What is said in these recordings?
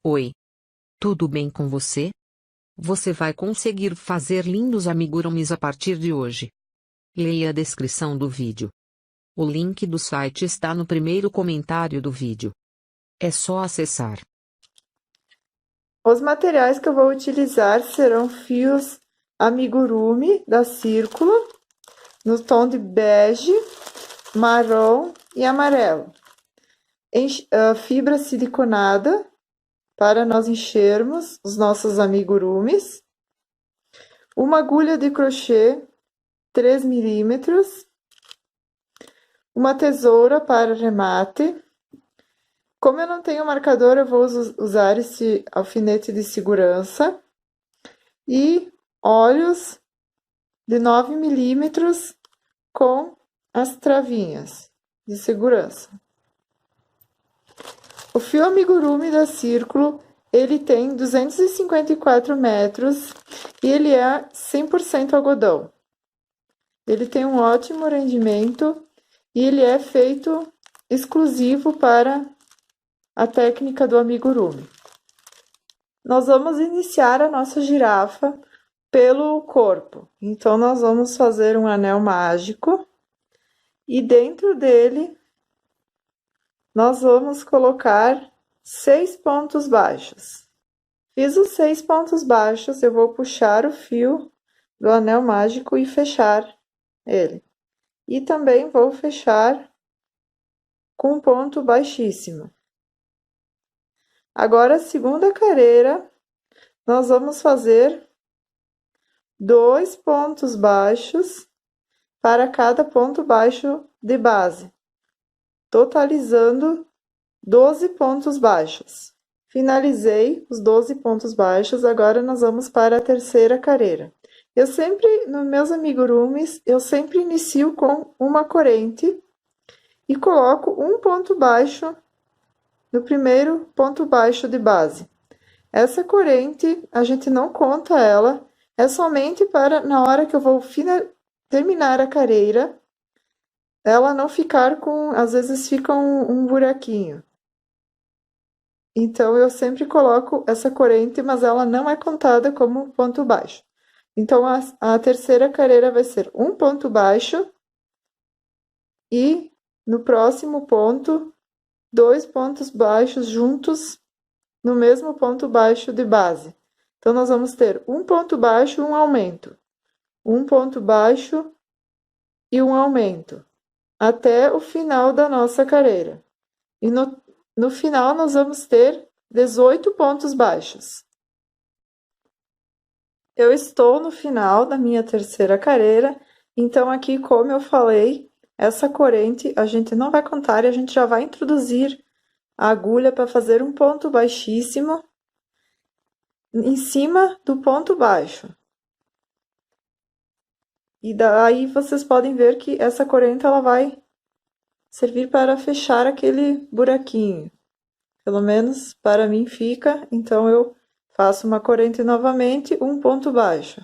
Oi. Tudo bem com você? Você vai conseguir fazer lindos amigurumis a partir de hoje. Leia a descrição do vídeo. O link do site está no primeiro comentário do vídeo. É só acessar. Os materiais que eu vou utilizar serão fios amigurumi da Círculo, no tom de bege, marrom e amarelo. Fibra siliconada, para nós enchermos os nossos amigurumis. Uma agulha de crochê 3 milímetros. Uma tesoura para remate. Como eu não tenho marcador, eu vou usar esse alfinete de segurança. E olhos de 9 milímetros com as travinhas de segurança. O fio amigurumi da Círculo, ele tem 254 metros e ele é 100% algodão. Ele tem um ótimo rendimento e ele é feito exclusivo para a técnica do amigurumi. Nós vamos iniciar a nossa girafa pelo corpo. Então, nós vamos fazer um anel mágico e dentro dele nós vamos colocar 6 pontos baixos. Fiz os 6 pontos baixos, eu vou puxar o fio do anel mágico e fechar ele. E também vou fechar com um ponto baixíssimo. Agora, a segunda carreira, nós vamos fazer 2 pontos baixos para cada ponto baixo de base, totalizando 12 pontos baixos. Finalizei os 12 pontos baixos, agora nós vamos para a terceira carreira. Nos meus amigurumis, eu sempre inicio com uma corrente e coloco um ponto baixo no primeiro ponto baixo de base. Essa corrente, a gente não conta ela, é somente para na hora que eu vou terminar a carreira, ela não ficar com, às vezes fica um buraquinho. Então, eu sempre coloco essa corrente, mas ela não é contada como ponto baixo. Então, a terceira carreira vai ser um ponto baixo e no próximo ponto, 2 pontos baixos juntos no mesmo ponto baixo de base. Então, nós vamos ter um ponto baixo e um aumento. Um ponto baixo e um aumento. Até o final da nossa carreira. E no final, nós vamos ter 18 pontos baixos. Eu estou no final da minha terceira carreira, então aqui, como eu falei, essa corrente a gente não vai contar e a gente já vai introduzir a agulha para fazer um ponto baixíssimo em cima do ponto baixo. E daí vocês podem ver que essa corrente ela vai servir para fechar aquele buraquinho. Pelo menos para mim fica, então eu faço uma corrente novamente, um ponto baixo.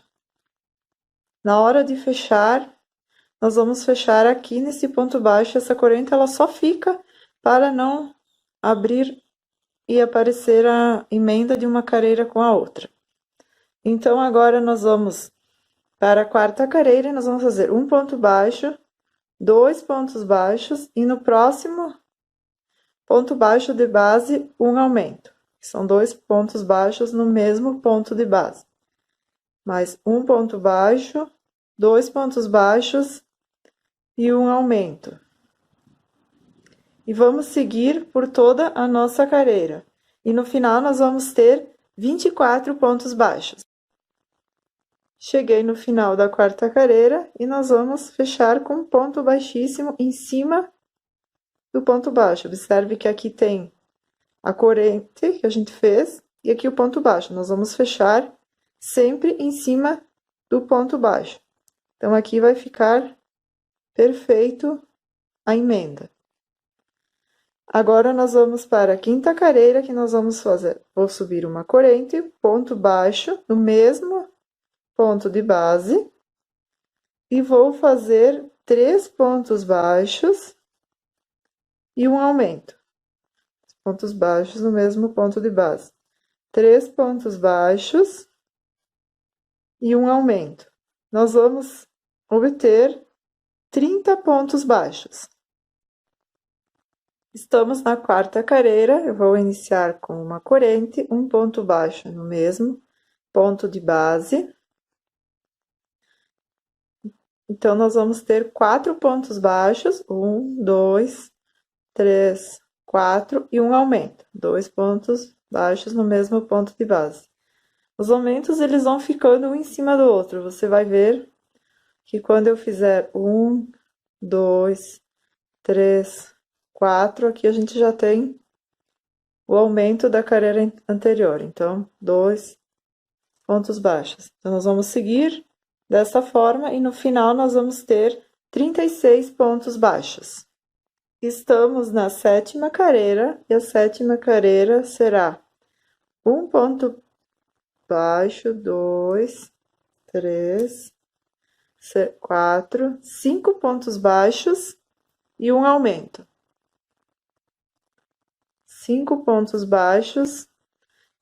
Na hora de fechar, nós vamos fechar aqui nesse ponto baixo, essa corrente ela só fica para não abrir e aparecer a emenda de uma carreira com a outra. Então, agora nós vamos para a quarta carreira e nós vamos fazer um ponto baixo, 2 pontos baixos e no próximo ponto baixo de base, um aumento. São 2 pontos baixos no mesmo ponto de base. Mais um ponto baixo, 2 pontos baixos e um aumento. E vamos seguir por toda a nossa carreira. E no final nós vamos ter 24 pontos baixos. Cheguei no final da quarta carreira e nós vamos fechar com um ponto baixíssimo em cima do ponto baixo. Observe que aqui tem a corrente que a gente fez e aqui o ponto baixo. Nós vamos fechar sempre em cima do ponto baixo. Então, aqui vai ficar perfeito a emenda. Agora, nós vamos para a quinta carreira que nós vamos fazer. Vou subir uma corrente, ponto baixo, no mesmo ponto de base. E vou fazer 3 pontos baixos e um aumento. Pontos baixos no mesmo ponto de base. 3 pontos baixos e um aumento. Nós vamos obter 30 pontos baixos. Estamos na quarta carreira, eu vou iniciar com uma corrente, um ponto baixo no mesmo ponto de base. Então, nós vamos ter 4 pontos baixos, 1, 2, 3, 4 e um aumento. 2 pontos baixos no mesmo ponto de base. Os aumentos, eles vão ficando um em cima do outro. Você vai ver que quando eu fizer 1, 2, 3, 4, aqui a gente já tem o aumento da carreira anterior. Então, 2 pontos baixos. Então, nós vamos seguir dessa forma e no final nós vamos ter 36 pontos baixos. Estamos na sétima carreira e a sétima carreira será um ponto baixo, 2, 3, 4, 5 pontos baixos e um aumento. 5 pontos baixos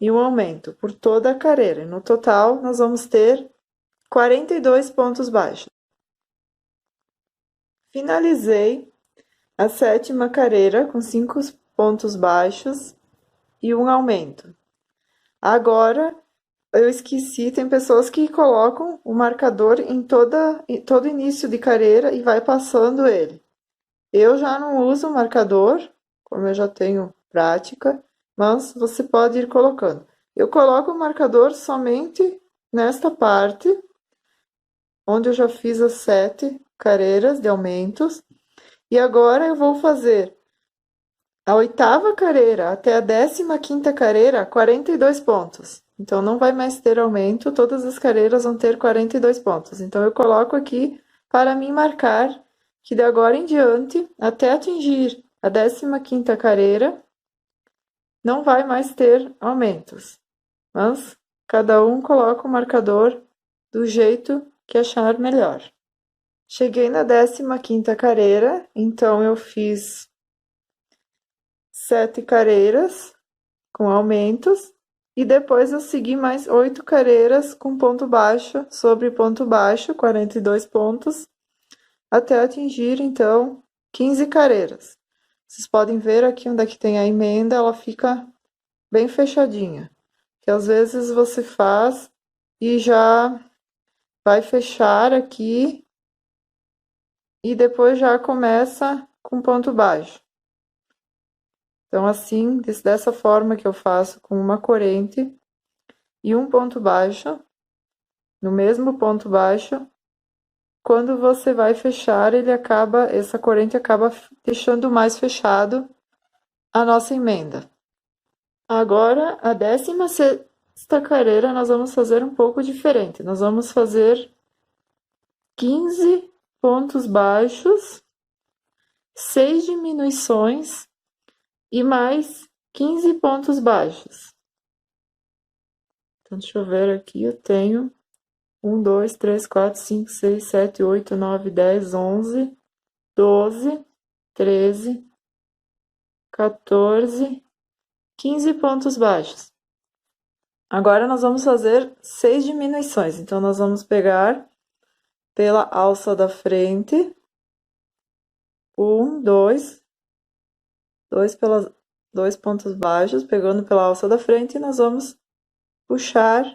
e um aumento por toda a carreira. E no total, nós vamos ter 42 pontos baixos. Finalizei a sétima carreira com 5 pontos baixos e um aumento. Agora, eu esqueci, tem pessoas que colocam o marcador em todo início de carreira e vai passando ele. Eu já não uso o marcador, como eu já tenho prática, mas você pode ir colocando. Eu coloco o marcador somente nesta parte, onde eu já fiz as 7 carreiras de aumentos. E agora eu vou fazer a 8ª carreira até a 15ª carreira, 42 pontos. Então, não vai mais ter aumento, todas as carreiras vão ter 42 pontos. Então, eu coloco aqui para mim marcar que de agora em diante, até atingir a 15ª carreira, não vai mais ter aumentos. Mas cada um coloca o marcador do jeito que achar melhor. Cheguei na 15ª carreira, então eu fiz 7 carreiras com aumentos e depois eu segui mais 8 carreiras com ponto baixo sobre ponto baixo, 42 pontos, até atingir então 15 carreiras. Vocês podem ver aqui onde é que tem a emenda, ela fica bem fechadinha, que às vezes você faz e já vai fechar aqui e depois já começa com ponto baixo. Então, assim, dessa forma que eu faço com uma corrente e um ponto baixo, no mesmo ponto baixo, quando você vai fechar, essa corrente acaba deixando mais fechado a nossa emenda. Agora, a 16ª carreira, nós vamos fazer um pouco diferente. Nós vamos fazer 15 pontos baixos, 6 diminuições e mais 15 pontos baixos. Então, deixa eu ver aqui, eu tenho 1, 2, 3, 4, 5, 6, 7, 8, 9, 10, 11, 12, 13, 14, 15 pontos baixos. Agora, nós vamos fazer 6 diminuições. Então, nós vamos pegar pela alça da frente, 1, 2, 2 pontos baixos, pegando pela alça da frente, e nós vamos puxar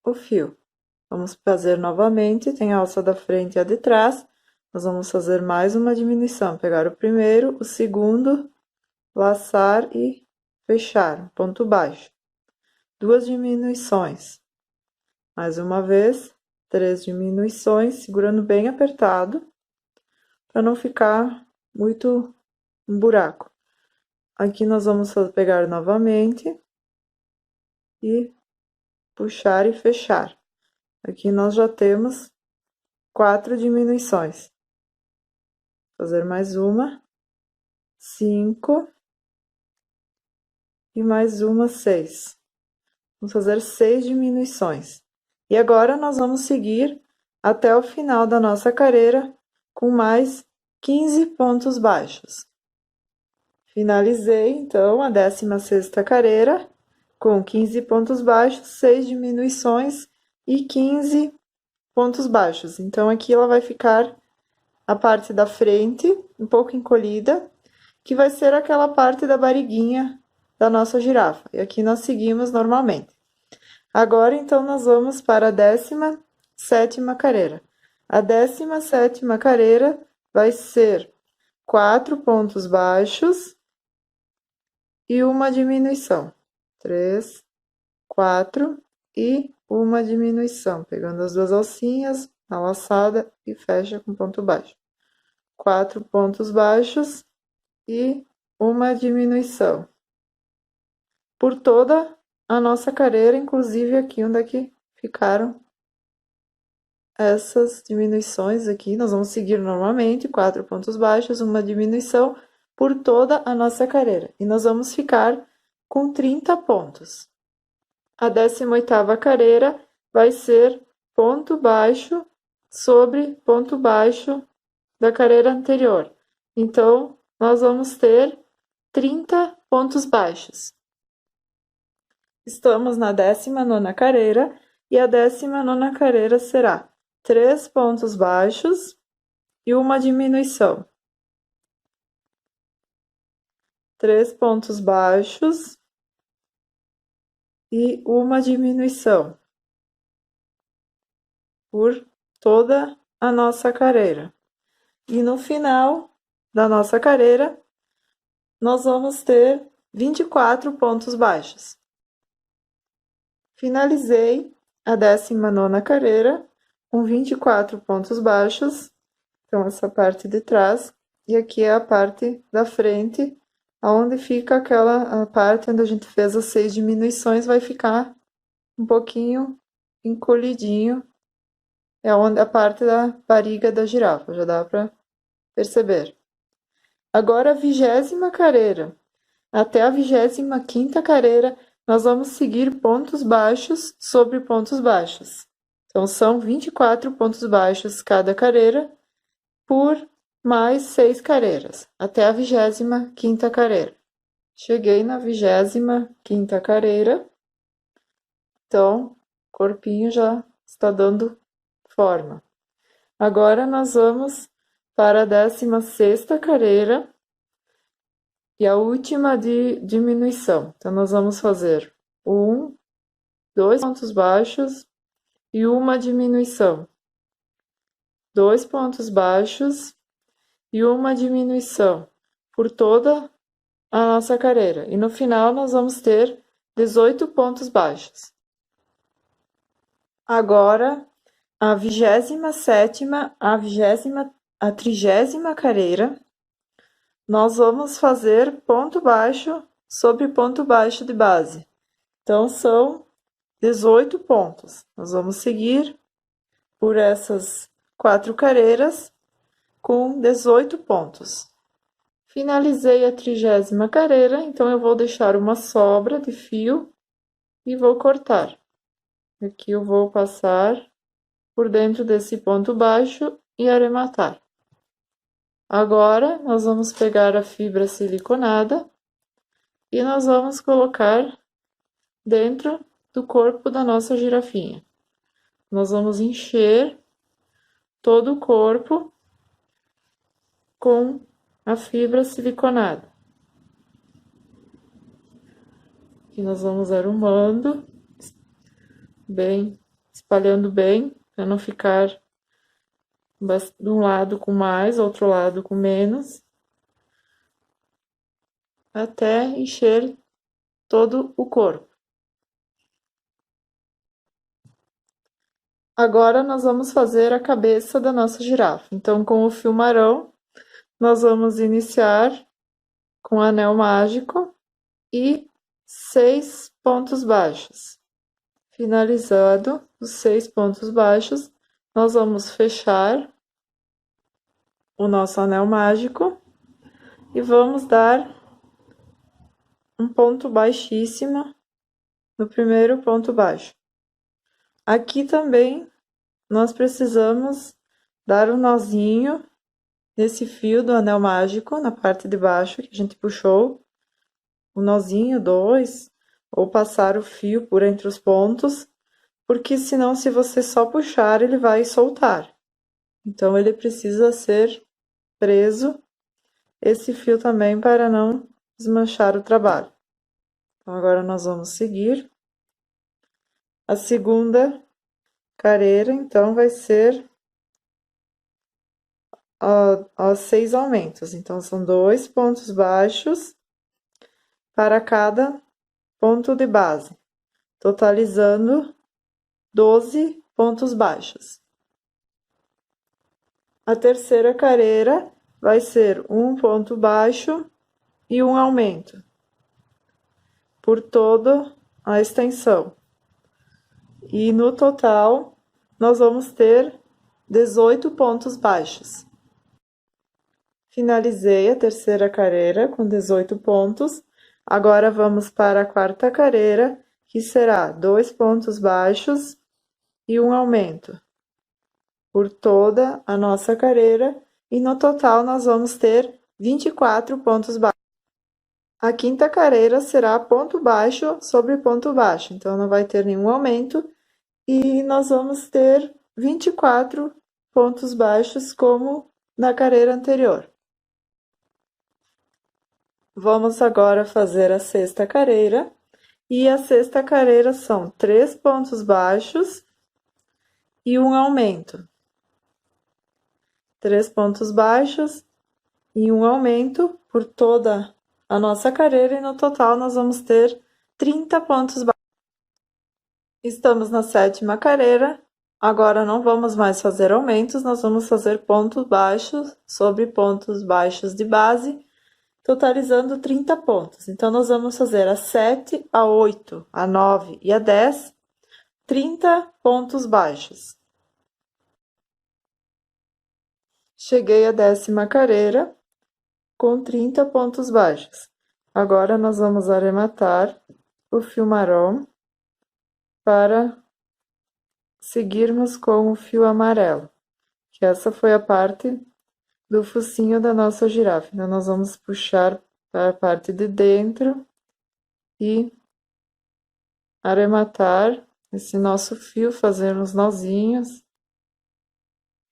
o fio. Vamos fazer novamente, tem a alça da frente e a de trás. Nós vamos fazer mais uma diminuição. Pegar o primeiro, o segundo, laçar e fechar, ponto baixo. 2 diminuições. Mais uma vez, 3 diminuições, segurando bem apertado, para não ficar muito um buraco. Aqui nós vamos pegar novamente e puxar e fechar. Aqui nós já temos 4 diminuições. Fazer mais uma, 5 e mais uma, 6. Vamos fazer 6 diminuições. E agora nós vamos seguir até o final da nossa carreira com mais 15 pontos baixos. Finalizei então a 16ª carreira com 15 pontos baixos, 6 diminuições e 15 pontos baixos. Então, aqui ela vai ficar a parte da frente, um pouco encolhida, que vai ser aquela parte da barriguinha da nossa girafa. E aqui nós seguimos normalmente. Agora, então, nós vamos para a 17ª carreira. A 17ª carreira vai ser 4 pontos baixos e uma diminuição. 3, 4 e uma diminuição, pegando as duas alcinhas na laçada e fecha com ponto baixo. 4 pontos baixos e uma diminuição. Por toda a nossa carreira, inclusive aqui onde é que ficaram essas diminuições aqui, nós vamos seguir normalmente, 4 pontos baixos, uma diminuição por toda a nossa carreira. E nós vamos ficar com 30 pontos. A 18ª carreira vai ser ponto baixo sobre ponto baixo da carreira anterior. Então, nós vamos ter 30 pontos baixos. Estamos na 19ª carreira e a 19ª carreira será 3 pontos baixos e uma diminuição. 3 pontos baixos e uma diminuição por toda a nossa carreira. E no final da nossa carreira, nós vamos ter 24 pontos baixos. Finalizei a 19ª carreira com 24 pontos baixos, então essa parte de trás, e aqui é a parte da frente, onde fica a parte onde a gente fez as 6 diminuições, vai ficar um pouquinho encolhidinho, é onde a parte da barriga da girafa, já dá para perceber. Agora a 20ª carreira, até a 25ª carreira, nós vamos seguir pontos baixos sobre pontos baixos. Então, são 24 pontos baixos cada carreira, por mais 6 carreiras, até a 25ª carreira. Cheguei na 25ª carreira, então, o corpinho já está dando forma. Agora, nós vamos para a 16ª carreira e a última de diminuição. Então, nós vamos fazer 1, 2 pontos baixos e uma diminuição. 2 pontos baixos e uma diminuição por toda a nossa carreira. E no final, nós vamos ter 18 pontos baixos. Agora, a 27ª, a 30ª carreira, nós vamos fazer ponto baixo sobre ponto baixo de base. Então, são 18 pontos. Nós vamos seguir por essas 4 carreiras com 18 pontos. Finalizei a 30ª carreira, então eu vou deixar uma sobra de fio e vou cortar. Aqui eu vou passar por dentro desse ponto baixo e arrematar. Agora, nós vamos pegar a fibra siliconada e nós vamos colocar dentro do corpo da nossa girafinha. Nós vamos encher todo o corpo com a fibra siliconada. Aqui nós vamos arrumando, bem, espalhando bem, para não ficar de um lado com mais, outro lado com menos, até encher todo o corpo. Agora, nós vamos fazer a cabeça da nossa girafa. Então, com o fio marrom, nós vamos iniciar com o anel mágico e 6 pontos baixos. Finalizado os 6 pontos baixos, nós vamos fechar o nosso anel mágico e vamos dar um ponto baixíssimo no primeiro ponto baixo. Aqui também nós precisamos dar um nozinho nesse fio do anel mágico, na parte de baixo que a gente puxou, um nozinho, 2, ou passar o fio por entre os pontos, porque senão, se você só puxar, ele vai soltar. Então, ele precisa ser preso, esse fio também, para não desmanchar o trabalho. Então, agora nós vamos seguir. A segunda carreira, então, vai ser aos 6 aumentos. Então, são 2 pontos baixos para cada ponto de base, totalizando 12 pontos baixos. A terceira carreira vai ser um ponto baixo e um aumento por toda a extensão. E no total, nós vamos ter 18 pontos baixos. Finalizei a terceira carreira com 18 pontos. Agora vamos para a quarta carreira, que será 2 pontos baixos e um aumento por toda a nossa carreira, e no total nós vamos ter 24 pontos baixos. A quinta carreira será ponto baixo sobre ponto baixo, então não vai ter nenhum aumento, e nós vamos ter 24 pontos baixos como na carreira anterior. Vamos agora fazer a sexta carreira, e a sexta carreira são 3 pontos baixos e um aumento. 3 pontos baixos e um aumento por toda a nossa carreira, e no total nós vamos ter 30 pontos baixos. Estamos na sétima carreira, agora não vamos mais fazer aumentos, nós vamos fazer pontos baixos sobre pontos baixos de base, totalizando 30 pontos. Então, nós vamos fazer a 7, a 8, a 9 e a 10, 30 pontos baixos. Cheguei à décima carreira com 30 pontos baixos. Agora, nós vamos arrematar o fio marrom para seguirmos com o fio amarelo, que essa foi a parte do focinho da nossa girafa. Então, nós vamos puxar para a parte de dentro e arrematar esse nosso fio, fazer uns nozinhos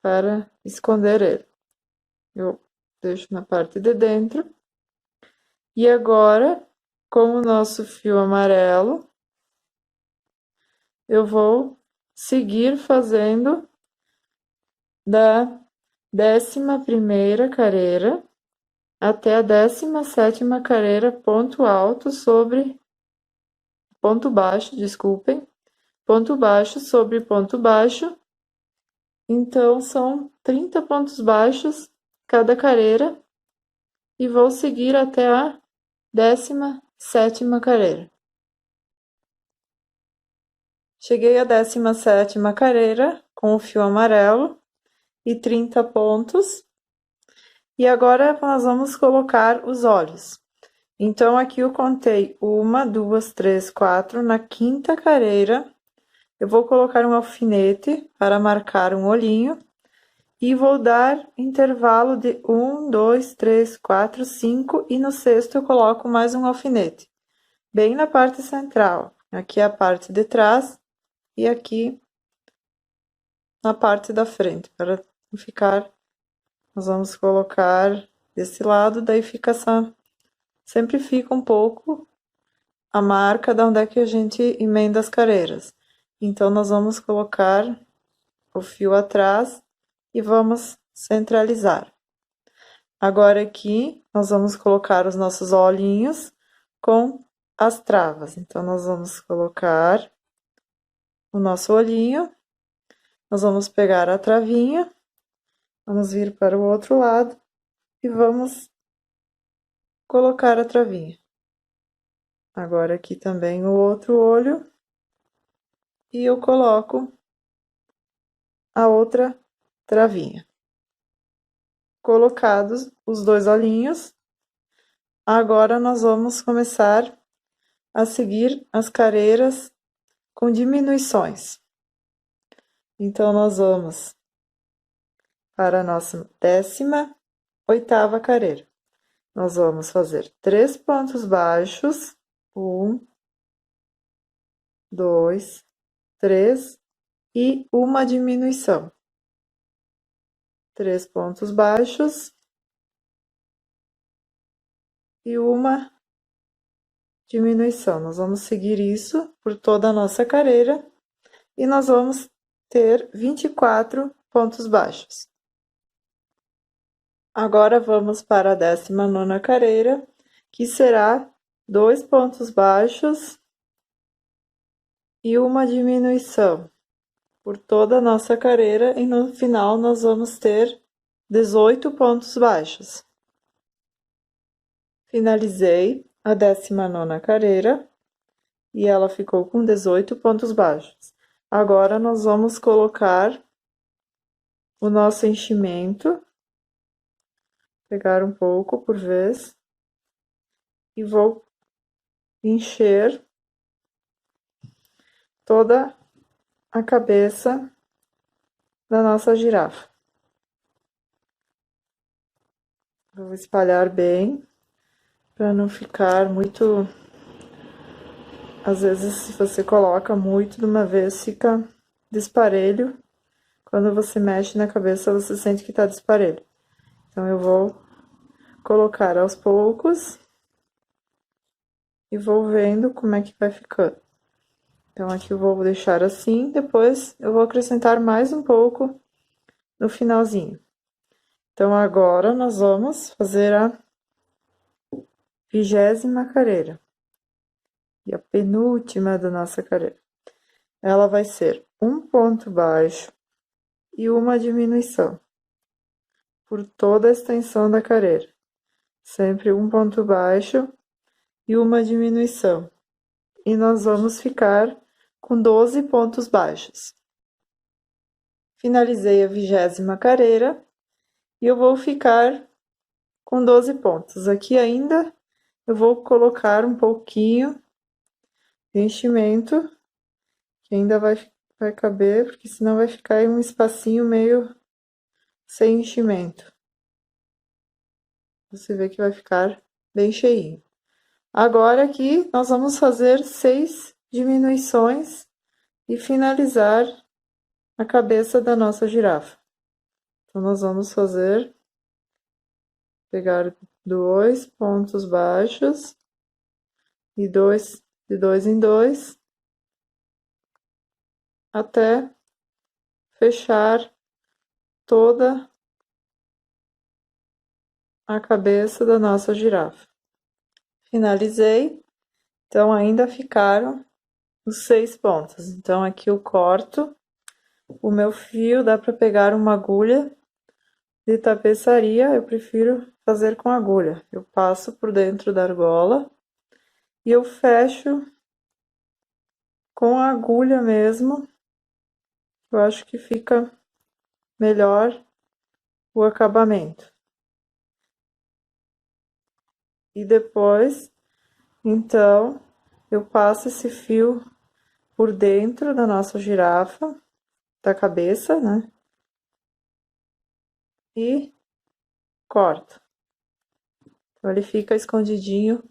para esconder ele. Eu deixo na parte de dentro. E agora, com o nosso fio amarelo, eu vou seguir fazendo da 11ª carreira até a 17ª carreira, ponto alto sobre ponto baixo, desculpem, ponto baixo sobre ponto baixo. Então, são 30 pontos baixos cada carreira, e vou seguir até a 17ª carreira. Cheguei à 17ª carreira com o fio amarelo e 30 pontos. E agora nós vamos colocar os olhos. Então, aqui eu contei 1, 2, 3, 4. Na quinta carreira, eu vou colocar um alfinete para marcar um olhinho. E vou dar intervalo de 1, 2, 3, 4, 5. E no sexto eu coloco mais um alfinete. Bem na parte central. Aqui é a parte de trás. E aqui na parte da frente. Para não ficar... Nós vamos colocar desse lado, daí fica essa... Sempre fica um pouco a marca de onde é que a gente emenda as carreiras. Então, nós vamos colocar o fio atrás e vamos centralizar. Agora aqui, nós vamos colocar os nossos olhinhos com as travas. Então, nós vamos colocar o nosso olhinho, nós vamos pegar a travinha, vamos vir para o outro lado e vamos colocar a travinha. Agora aqui também o outro olho, e eu coloco a outra travinha. Colocados os dois olhinhos, agora nós vamos começar a seguir as carreiras com diminuições. Então, nós vamos para a nossa 18ª carreira. Nós vamos fazer 3 pontos baixos, 1, 2, 3 e uma diminuição. 3 pontos baixos e uma diminuição. Nós vamos seguir isso por toda a nossa carreira e nós vamos ter 24 pontos baixos. Agora vamos para a 19ª carreira, que será 2 pontos baixos e uma diminuição por toda a nossa carreira e no final nós vamos ter 18 pontos baixos. Finalizei a 19ª carreira e ela ficou com 18 pontos baixos. Agora nós vamos colocar o nosso enchimento, pegar um pouco por vez e vou encher toda a cabeça da nossa girafa. Vou espalhar bem, para não ficar muito... Às vezes, se você coloca muito de uma vez, fica disparelho. Quando você mexe na cabeça, você sente que tá disparelho. Então, eu vou colocar aos poucos e vou vendo como é que vai ficando. Então, aqui eu vou deixar assim, depois eu vou acrescentar mais um pouco no finalzinho. Então, agora nós vamos fazer a 20ª carreira. E a penúltima da nossa carreira. Ela vai ser um ponto baixo e uma diminuição por toda a extensão da carreira. Sempre um ponto baixo e uma diminuição. E nós vamos ficar com 12 pontos baixos. Finalizei a 20ª carreira e eu vou ficar com 12 pontos. Aqui ainda eu vou colocar um pouquinho de enchimento, que ainda vai caber, porque senão vai ficar aí um espacinho meio sem enchimento. Você vê que vai ficar bem cheinho. Agora aqui nós vamos fazer 6 diminuições e finalizar a cabeça da nossa girafa. Então, nós vamos pegar 2 pontos baixos e de 2 em 2, até fechar toda a cabeça da nossa girafa. Finalizei, então ainda ficaram os 6 pontos. Então, aqui eu corto o meu fio, dá para pegar uma agulha de tapeçaria, eu prefiro fazer com agulha. Eu passo por dentro da argola e eu fecho com a agulha mesmo. Eu acho que fica melhor o acabamento. E depois, então, eu passo esse fio por dentro da nossa girafa, da cabeça, né? E corto. Então, ele fica escondidinho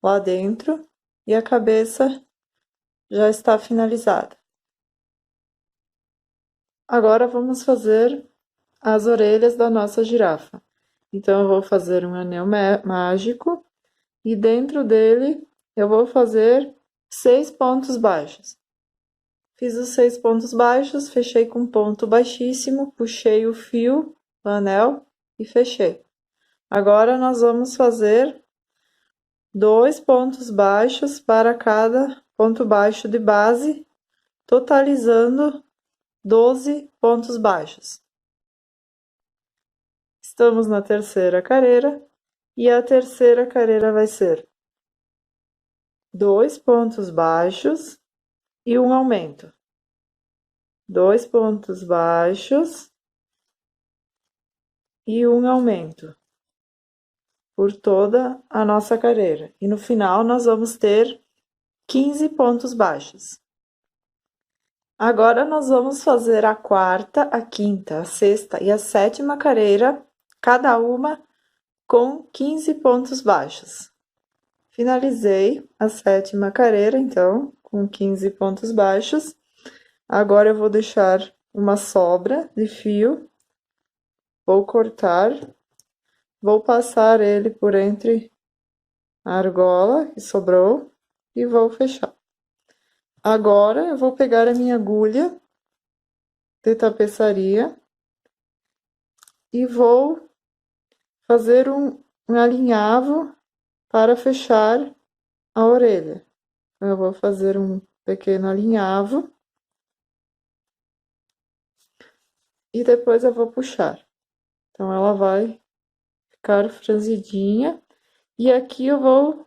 lá dentro e a cabeça já está finalizada. Agora, vamos fazer as orelhas da nossa girafa. Então, eu vou fazer um anel mágico e dentro dele eu vou fazer 6 pontos baixos. Fiz os 6 pontos baixos, fechei com ponto baixíssimo, puxei o fio do anel e fechei. Agora, nós vamos fazer 2 pontos baixos para cada ponto baixo de base, totalizando 12 pontos baixos. Estamos na 3ª carreira e a 3ª carreira vai ser 2 pontos baixos e um aumento. 2 pontos baixos e um aumento por toda a nossa carreira. E no final nós vamos ter 15 pontos baixos. Agora nós vamos fazer a 4ª, a 5ª, a 6ª e a 7ª carreira, cada uma com 15 pontos baixos. Finalizei a 7ª carreira, então, com 15 pontos baixos. Agora eu vou deixar uma sobra de fio, vou cortar, vou passar ele por entre a argola que sobrou e vou fechar. Agora eu vou pegar a minha agulha de tapeçaria e vou fazer um alinhavo para fechar a orelha. Eu vou fazer um pequeno alinhavo e depois eu vou puxar. Então ela vai ficar franzidinha e aqui eu vou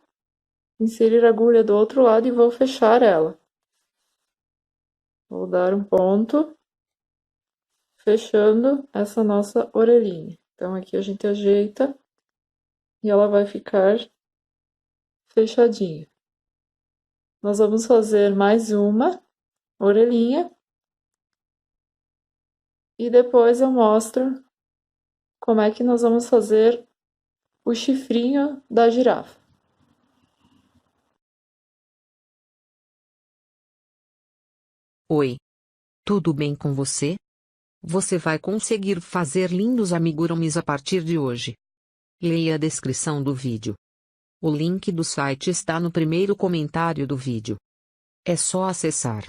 inserir a agulha do outro lado e vou fechar ela. Vou dar um ponto, fechando essa nossa orelhinha. Então aqui a gente ajeita e ela vai ficar fechadinha. Nós vamos fazer mais uma orelhinha e depois eu mostro como é que nós vamos fazer o chifrinho da girafa. Oi, tudo bem com você? Você vai conseguir fazer lindos amigurumis a partir de hoje. Leia a descrição do vídeo. O link do site está no primeiro comentário do vídeo. É só acessar.